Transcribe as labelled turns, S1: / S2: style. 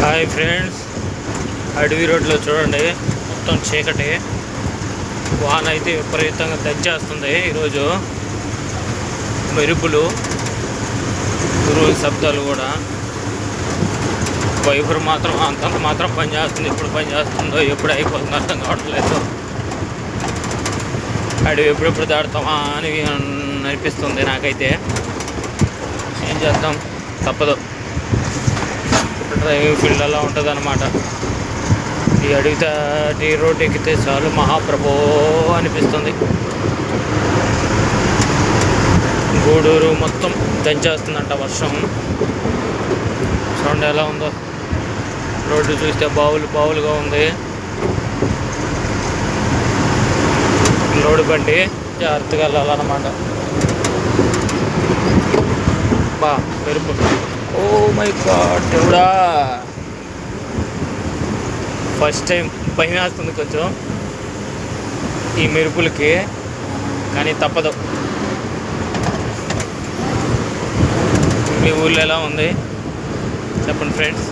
S1: Hi friends, అడవి రోడ్లో చూడండి, మొత్తం చీకటి. వాన అయితే విపరీతంగా దంచేస్తుంది. ఈరోజు మెరుపులు, ఉరువుల శబ్దాలు కూడా. వైఫర్ మాత్రం అంతంత మాత్రం పనిచేస్తుంది. ఎప్పుడు పనిచేస్తుందో, ఎప్పుడు అయిపోతుందో అర్థం కావట్లేదు. అడవి ఎప్పుడెప్పుడు దాడుతామా అని అనిపిస్తుంది నాకైతే. ఏం చేద్దాం, తప్పదు. డ్రైవింగ్ ఫీల్డ్ అలా ఉంటుంది అన్నమాట. ఈ అడవి రోడ్డు ఎక్కితే చాలు మహాప్రభో అనిపిస్తుంది. గూడూరు మొత్తం దంచేస్తుందంట వర్షం. చూడండి ఎలా ఉందో. రోడ్డు చూస్తే బావులుగా ఉంది. లోడు బండి జాగ్రత్తగా వెళ్ళాలన్నమాట. మెరుపు, ఓ మై గాడ్ దేవుడా. ఫస్ట్ టైం భయం వేస్తుంది కొంచెం ఈ మెరుపులకి, కానీ తప్పదు. మీ ఊళ్ళో ఎలా ఉంది చెప్పండి ఫ్రెండ్స్.